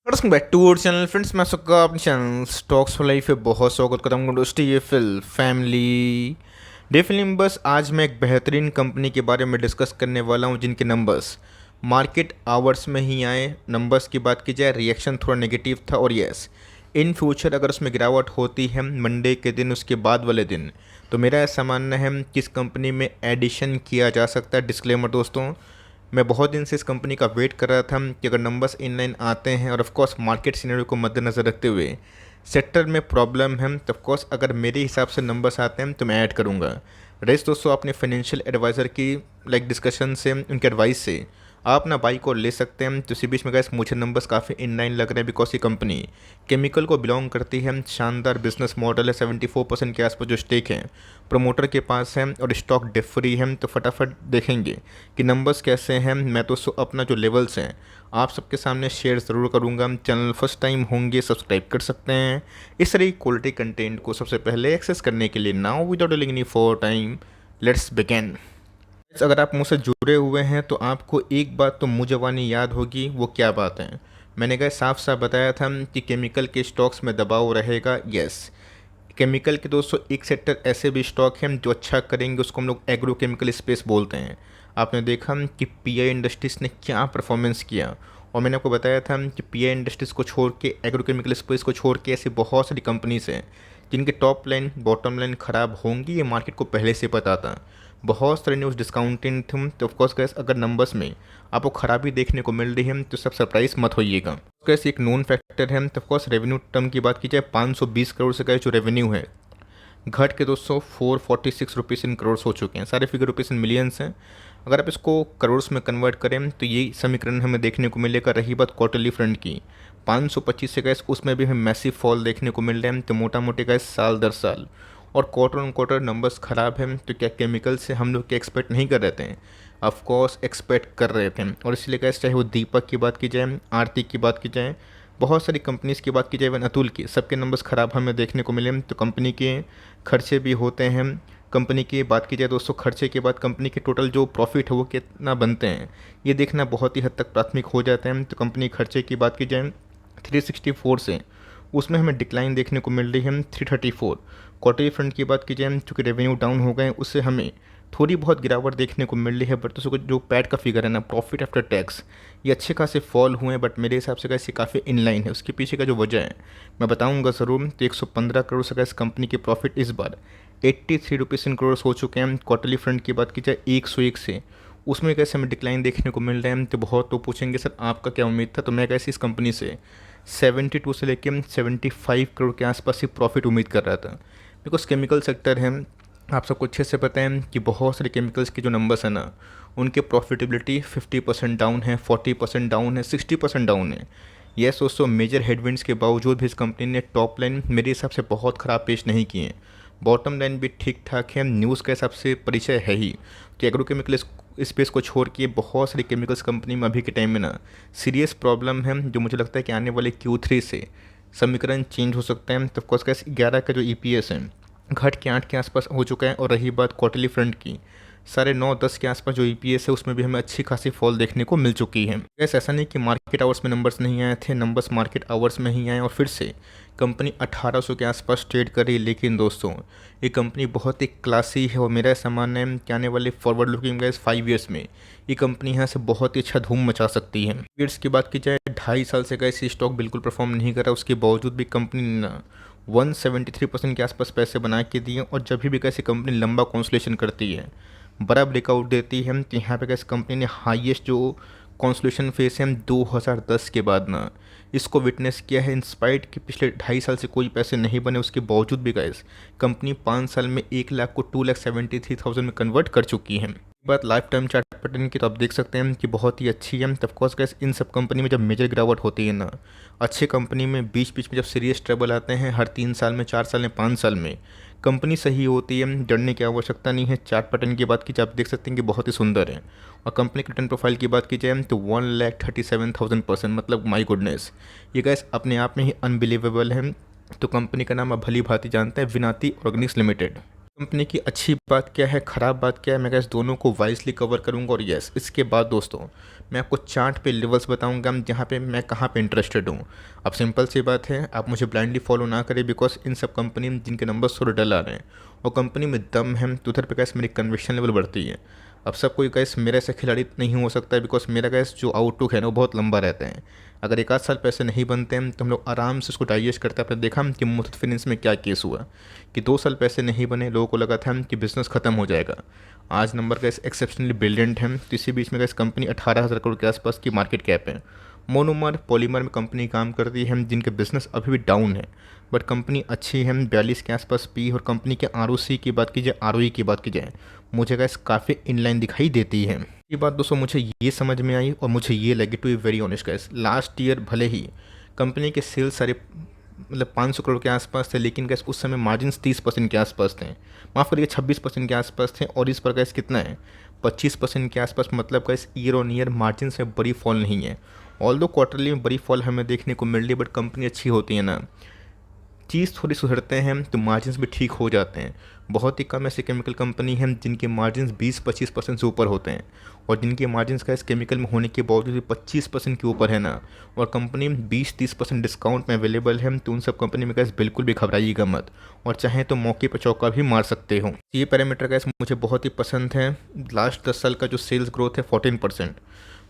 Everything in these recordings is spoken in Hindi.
Welcome back to our channel friends. मैं सबका अपने चैनल स्टॉक्स फॉर लाइफ पे बहुत स्वागत करता हूँ दोस्तों। ये फिल फैमिली डे फिल्म बस आज मैं एक बेहतरीन कंपनी के बारे में डिस्कस करने वाला हूँ जिनके नंबर्स मार्केट आवर्स में ही आए। नंबर्स की बात की जाए, रिएक्शन थोड़ा नेगेटिव था और यस इन फ्यूचर अगर उसमें गिरावट होती है मंडे के दिन उसके बाद वाले दिन तो मेरा ऐसा मानना है कि इस कंपनी में एडिशन किया जा सकता है। डिस्क्लेमर दोस्तों, मैं बहुत दिन से इस कंपनी का वेट कर रहा था कि अगर नंबर्स इनलाइन आते हैं और ऑफ कोर्स मार्केट सिनेरियो को मद्देनज़र रखते हुए सेक्टर में प्रॉब्लम है तो ऑफ कोर्स अगर मेरे हिसाब से नंबर्स आते हैं तो मैं ऐड करूँगा। रेस्ट दोस्तों अपने फाइनेंशियल एडवाइज़र की डिस्कशन से, उनके एडवाइस से आप ना बाइक को ले सकते हैं। तो इसी बीच में गैस मुझे नंबर्स काफ़ी इनलाइन लग रहे हैं बिकॉज ये कंपनी केमिकल को बिलोंग करती है। शानदार बिजनेस मॉडल है, 74% के आसपास जो स्टेक है प्रमोटर के पास है और स्टॉक डिफ फ्री है। तो फटाफट देखेंगे कि नंबर्स कैसे हैं। मैं तो अपना जो लेवल्स हैं आप सबके सामने शेयर ज़रूर करूँगा। चैनल फर्स्ट टाइम होंगे सब्सक्राइब कर सकते हैं इस तरह की क्वालिटी कंटेंट को सबसे पहले एक्सेस करने के लिए। Now without delaying any for time let's begin. अगर आप मुझसे जुड़े हुए हैं तो आपको एक बात तो मुझे वानी याद होगी। वो क्या बात है? मैंने कहा साफ साफ बताया था कि केमिकल के स्टॉक्स में दबाव रहेगा। यस, केमिकल के दोस्तों एक सेक्टर ऐसे भी स्टॉक हैं जो अच्छा करेंगे, उसको हम लोग एग्रो केमिकल स्पेस बोलते हैं। आपने देखा कि पीआई इंडस्ट्रीज़ ने क्या परफॉर्मेंस किया और मैंने आपको बताया था कि पीआई इंडस्ट्रीज़ को छोड़ के, एग्रो केमिकल स्पेस को छोड़ के ऐसी बहुत सारी कंपनीज हैं जिनके टॉप लाइन बॉटम लाइन ख़राब होंगी। ये मार्केट को पहले से पता था। बहुत सारे न्यूज़ डिस्काउंटिंग थे तो ऑफकोर्स गैस अगर नंबर्स में आपको खराबी देखने को मिल रही है तो सब सरप्राइज मत होइएगा। गैस एक नोन फैक्टर है तो ऑफकोर्स रेवेन्यू टर्म की बात की जाए 520 करोड़ से गए जो रेवेन्यू है घट के दोस्तों 446 रुपीज़ इन करोड़ हो चुके हैं। सारे फिगर रुपीज़ इन मिलियंस हैं। अगर आप इसको करोड़ में कन्वर्ट करें तो ये समीकरण हमें देखने को मिलेगा। रही बात क्वार्टरली फ्रंट की 525 से गैस उसमें भी हमें मैसिव फॉल देखने को मिल रहे हैं। तो मोटा मोटी गैस साल दर साल और क्वार्टर ऑन क्वार्टर नंबर्स ख़राब हैं। तो क्या केमिकल से हम लोग क्या एक्सपेक्ट नहीं कर रहे थे? ऑफकोर्स एक्सपेक्ट कर रहे थे और इसलिए गैस चाहे वो दीपक की बात की जाए, आरती की बात की जाए, बहुत सारी कंपनीज़ की बात की जाए, इवन अतुल की, सबके नंबर्स ख़राब हमें देखने को मिले। तो कंपनी के खर्चे भी होते हैं। कंपनी की बात की जाए दोस्तों, खर्चे के बाद कंपनी के टोटल जो प्रॉफिट है वो कितना बनते हैं ये देखना बहुत ही हद तक प्राथमिक हो जाता है। तो कंपनी खर्चे की बात की जाए 364 से उसमें हमें डिक्लाइन देखने को मिल रही है 334। क्वार्टरली फ्रंट की बात की जाए चूँकि रेवेन्यू डाउन हो गए उससे हमें थोड़ी बहुत गिरावट देखने को मिल रही है। बट उसको जो पैट का फिगर है ना, प्रॉफिट आफ्टर टैक्स, ये अच्छे खासे फॉल हुए हैं। बट मेरे हिसाब से कैसे काफ़ी इनलाइन है। उसके पीछे का जो वजह है मैं बताऊंगा ज़रूर। तो 115 करोड़ से कैसे कंपनी के प्रॉफिट इस बार 83 रुपीज़ इन करोड़ हो चुके हैं। क्वार्टरली फ्रंट की बात की जाए 101 से उसमें कैसे हमें डिक्लाइन देखने को मिल रहे हैं। तो बहुत तो पूछेंगे सर आपका क्या उम्मीद था? तो मैं कैसे इस कंपनी से 72 से लेकर 75 करोड़ के आसपास ही प्रॉफिट उम्मीद कर रहा था। बिकॉज केमिकल सेक्टर है, आप सबको अच्छे से पता है कि बहुत सारे केमिकल्स के जो नंबर्स हैं ना उनके प्रॉफिटेबिलिटी 50% डाउन है, 40% डाउन है, 60% डाउन है। यस दोस्तों, मेजर हेडविंड्स के बावजूद भी इस कंपनी ने टॉप लाइन मेरे हिसाब से बहुत ख़राब पेश नहीं किए। बॉटम लाइन भी ठीक ठाक है। न्यूज़ के हिसाब से परिचय है ही कि एग्रोकेमिकल स्पेस को छोड़ के बहुत सारी केमिकल्स कंपनी में अभी के टाइम में ना सीरियस प्रॉब्लम है, जो मुझे लगता है कि आने वाले Q3 से समीकरण चेंज हो सकता है। तो ऑफकोर्स कैसे 11 का जो EPS है घट के 8 के आसपास हो चुका है। और रही बात क्वार्टरली फ्रंट की, 9.5-10 के आसपास जो EPS है उसमें भी हमें अच्छी खासी फॉल देखने को मिल चुकी है। वैसे ऐसा नहीं कि मार्केट आवर्स में नंबर्स नहीं आए थे, नंबर्स मार्केट आवर्स में ही आए और फिर से कंपनी 1800 के आसपास ट्रेड कर रही। लेकिन दोस्तों ये कंपनी बहुत ही क्लासी है और मेरा ऐसा मानना है कि आने वाले फॉरवर्ड लुकिंग गाइस 5 ईयर्स में ये कंपनी यहाँ से बहुत ही अच्छा धूम मचा सकती है। ईयर्स की बात की जाए 2.5 साल से गाइस स्टॉक बिल्कुल परफॉर्म नहीं कर रहा, उसके बावजूद भी कंपनी ने 173% के आसपास पैसे बना के दिए। और जब भी कैसी कंपनी लंबा कॉन्सुलेशन करती है, बड़ा ब्रेकआउट देती है, तो यहाँ पे कैसे कंपनी ने हाईएस्ट जो कॉन्सुलेशन फेस है 2010 के बाद ना इसको विटनेस किया है। इंस्पाइट कि पिछले 2.5 साल से कोई पैसे नहीं बने उसके बावजूद भी गैस कंपनी 5 साल में 1 लाख को 2,73,000 में कन्वर्ट कर चुकी है। बात लाइफ टाइम चार्ट पैटर्न की तो आप देख सकते हैं कि बहुत ही अच्छी है। ऑफकोर्स गैस इन सब कंपनी में जब मेजर गिरावट होती है ना, अच्छे कंपनी में बीच बीच में जब सीरियस ट्रबल आते हैं हर 3 साल में, 4 साल में, 5 साल में, कंपनी सही होती है, डरने की आवश्यकता नहीं है। चार्ट पैटर्न की बात की जाए आप देख सकते हैं कि बहुत ही सुंदर है। और कंपनी की रिटर्न प्रोफाइल की बात की जाए तो 1,37,000%, मतलब माई गुडनेस, ये गैस अपने आप में ही अनबिलीवेबल है। तो कंपनी का नाम आप भली भांति जानते हैं, विनाती ऑर्गेनिक्स लिमिटेड। कंपनी की अच्छी बात क्या है, ख़राब बात क्या है, मैं गैस दोनों को वाइजली कवर करूंगा। और यस, इसके बाद दोस्तों मैं आपको चार्ट पे लेवल्स बताऊंगा जहाँ पे मैं कहाँ पे इंटरेस्टेड हूँ। अब सिंपल सी बात है, आप मुझे ब्लाइंडली फॉलो ना करें, बिकॉज इन सब कंपनी में जिनके नंबर्स थोड़े डल आ रहे हैं और कंपनी में दम है, तो उधर पे गैस मेरी कन्विक्शन लेवल बढ़ती है। अब सब कोई गैस मेरे ऐसा खिलाड़ी नहीं हो सकता है, बिकॉज मेरा गैस जो आउटलुक है ना वो बहुत लंबा रहता है। अगर एक आध साल पैसे नहीं बनते हैं तो हम लोग आराम से उसको डाइजेस्ट करते हैं। आपने देखा कि मुथूट फाइनेंस में क्या केस हुआ कि 2 साल पैसे नहीं बने, लोगों को लगा था कि बिजनेस खत्म हो जाएगा। आज नंबर का एक्सेप्शनली ब्रिलियंट है। तो इसी बीच में इस कंपनी 18,000 करोड़ के आसपास की मार्केट कैप है। मोनोमर पॉलीमर में कंपनी काम करती है जिनके बिजनेस अभी भी डाउन है, बट कंपनी अच्छी है, 42 के आसपास पी। और कंपनी के आरओसी की बात की जाए, आरओई की बात की जाए, मुझे गैस काफ़ी इनलाइन दिखाई देती है। ये बात दोस्तों मुझे ये समझ में आई और मुझे ये लगी, to be very honest guess, last year भले ही कंपनी के सेल्स सारे मतलब 500 करोड़ के आसपास थे, लेकिन गैस उस समय मार्जिन्स 30% के आसपास थे, माफ़ करिए 26% के आसपास थे। और इस पर गैस कितना है, 25% के आसपास। मतलब gas year on year margin में बड़ी फॉल नहीं है। ऑल दो क्वार्टरली में बड़ी फॉल हमें देखने को मिल रही है, बट कंपनी अच्छी होती है ना, चीज़ थोड़ी सुधरते हैं तो मार्जिन्स भी ठीक हो जाते हैं। बहुत ही कम ऐसी केमिकल कंपनी हैं जिनके मार्जिन्स 20-25% से ऊपर होते हैं, और जिनके मार्जिन्स का इस केमिकल में होने के बावजूद भी 25% के ऊपर है ना, और कंपनी 20-30% डिस्काउंट में अवेलेबल है, तो उन सब कंपनी में गैस बिल्कुल भी घबराइएगा मत, और चाहे तो मौके पर चौका भी मार सकते हो। ये पैरामीटर गैस मुझे बहुत ही पसंद है। लास्ट 10 साल का जो सेल्स ग्रोथ है 14%,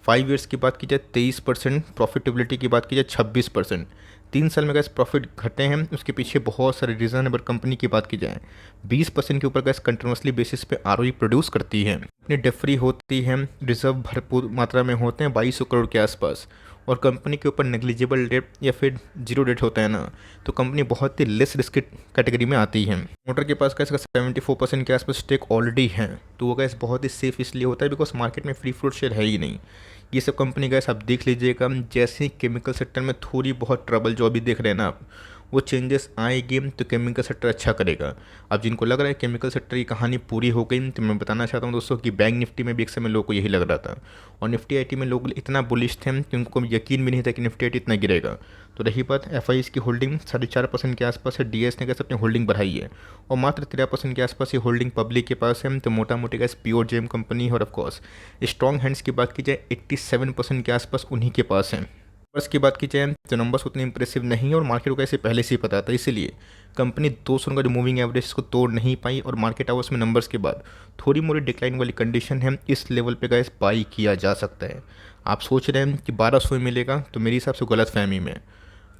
5 ईयर्स की बात की जाए 23%, प्रॉफिटेबिलिटी की बात की जाए 26%। 3 साल में गैस प्रॉफिट घटे हैं, उसके पीछे बहुत सारे रीज़न है। बट कंपनी की बात की जाए 20% के ऊपर गैस कंटिन्यूसली बेसिस पे आरओई प्रोड्यूस करती है। अपनी डेट फ्री होती है, रिजर्व भरपूर मात्रा में होते हैं 2200 करोड़ के आसपास, और कंपनी के ऊपर नेग्लिजिबल डेट या फिर जीरो डेट होता है ना, तो कंपनी बहुत ही लेस रिस्क कैटेगरी में आती है। मोटर के पास गैस का 74% के आसपास स्टेक ऑलरेडी है, तो वो गैस बहुत ही सेफ इसलिए होता है बिकॉज मार्केट में फ्री फ्लोट शेयर है ही नहीं। ये सब कंपनी गैस आप देख लीजिएगा, जैसे ही केमिकल सेक्टर में थोड़ी बहुत ट्रबल जो अभी देख रहे हैं ना आप, वो चेंजेस आएगी तो केमिकल सेक्टर अच्छा करेगा। अब जिनको लग रहा है केमिकल सेक्टर की कहानी पूरी हो गई, तो मैं बताना चाहता हूँ दोस्तों कि बैंक निफ्टी में भी एक समय लोगों को यही लग रहा था, और निफ्टी आईटी में लोग इतना बुलिश थे कि उनको यकीन भी नहीं था कि निफ्टी आईटी इतना गिरेगा। तो रही बात एफ की होल्डिंग 4.5% के आसपास है, डीएस ने कैसे अपनी होल्डिंग बढ़ाई है, और मात्र 13% के आसपास ये होल्डिंग पब्लिक के पास है। तो मोटा मोटी गैस प्योर जेम कंपनी है, और ऑफकोर्स स्ट्रॉन्ग हैंड्स की बात की जाए 87% के आसपास उन्हीं के पास है। नंबर्स की बात की जाए तो नंबर्स उतने इंप्रेसिव नहीं है, और मार्केट को ऐसे पहले से ही पता था, इसीलिए कंपनी 200 का जो मूविंग एवरेज को तोड़ नहीं पाई, और मार्केट आवर्स में नंबर्स के बाद थोड़ी मोड़ी डिक्लाइन वाली कंडीशन है। इस लेवल पे गैस बाई किया जा सकता है। आप सोच रहे हैं कि 1200 में मिलेगा, तो मेरे हिसाब से गलत फहमी में।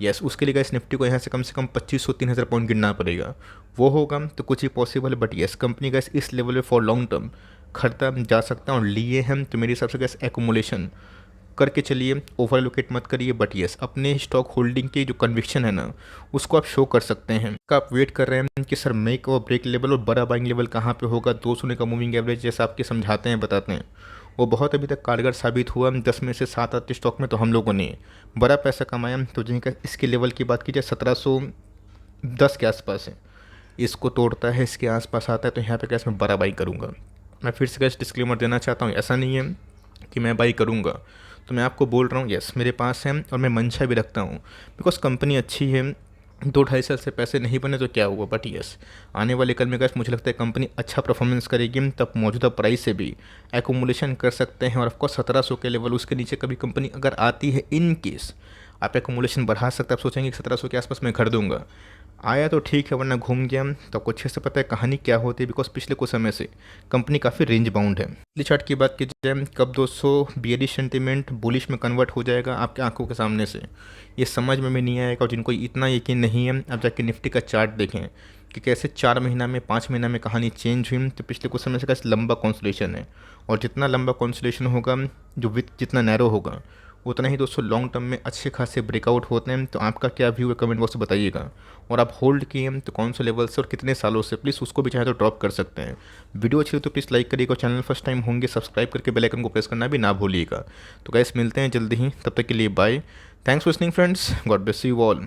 यस, उसके लिए गैस निफ्टी को यहाँ से कम 2500-3000 पॉइंट गिरना पड़ेगा, वो होगा तो कुछ ही पॉसिबल है। बट यस, कंपनी गैस इस लेवल पे फॉर लॉन्ग टर्म खरीदा जा सकता है, और लिए हम तो मेरे हिसाब से गैस एक्यूमुलेशन करके चलिए, ओवर एलोकेट मत करिए। बट यस, अपने स्टॉक होल्डिंग की जो कन्विक्शन है ना, उसको आप शो कर सकते हैं। आप वेट कर रहे हैं कि सर मेक और ब्रेक लेवल और बड़ा बाइंग लेवल कहाँ पे होगा, 200 का मूविंग एवरेज जैसा आपके समझाते हैं बताते हैं, वो बहुत अभी तक कारगर साबित हुआ। 10 में से 7 आते स्टॉक में तो हम लोगों ने बड़ा पैसा कमाया। तो जिनका इसके लेवल की बात की जाए 1710 के आसपास है, इसको तोड़ता है, इसके आसपास आता है, तो यहाँ पे कैसे मैं बड़ा बाई करूँगा। मैं फिर से कैसे डिस्क्लेमर देना चाहता हूँ, ऐसा नहीं है कि मैं बाई करूँगा, तो मैं आपको बोल रहा हूँ यस मेरे पास है, और मैं मंशा भी रखता हूँ बिकॉज कंपनी अच्छी है। 2-2.5 साल से पैसे नहीं बने तो क्या हुआ, बट यस आने वाले कल में गैस मुझे लगता है कंपनी अच्छा परफॉर्मेंस करेगी, तब मौजूदा प्राइस से भी एकोमुलेशन कर सकते हैं। और ऑफकोर्स 1700 के लेवल, उसके नीचे कभी कंपनी अगर आती है, इन केस आप एकोमुलेशन बढ़ा सकते हैं। आप सोचेंगे कि 1700 के आसपास मैं कर दूंगा, आया तो ठीक है, वरना घूम गया। तो आपको अच्छे से पता है कहानी क्या होती है, बिकॉज पिछले कुछ समय से कंपनी काफ़ी रेंज बाउंड है। पिछली चार्ट की बात की जाए, कब 200 बियरिश सेंटीमेंट बुलिश में कन्वर्ट हो जाएगा आपके आंखों के सामने से, ये समझ में भी नहीं आएगा। और जिनको इतना यकीन नहीं है, अब जाके निफ्टी का चार्ट देखें कि कैसे 4 महीना में 5 महीना में कहानी चेंज हुई। तो पिछले कुछ समय से कैसे लंबा कॉन्सोलेशन है, और जितना लंबा कॉन्सोलेशन होगा, जो विथ जितना नैरो होगा, उतना ही दोस्तों लॉन्ग टर्म में अच्छे खासे ब्रेकआउट होते हैं। तो आपका क्या व्यू है कमेंट बॉक्स में बताइएगा, और आप होल्ड किए हैं तो कौन से लेवल से और कितने सालों से, प्लीज़ उसको भी चाहे तो ड्रॉप कर सकते हैं। वीडियो अच्छी हो तो प्लीज़ लाइक करिएगा, चैनल फर्स्ट टाइम होंगे सब्सक्राइब करके बेल आइकन को प्रेस करना भी ना भूलिएगा। तो गाइस मिलते हैं जल्दी ही, तब तक के लिए bye, thanks for listening friends, God bless you all.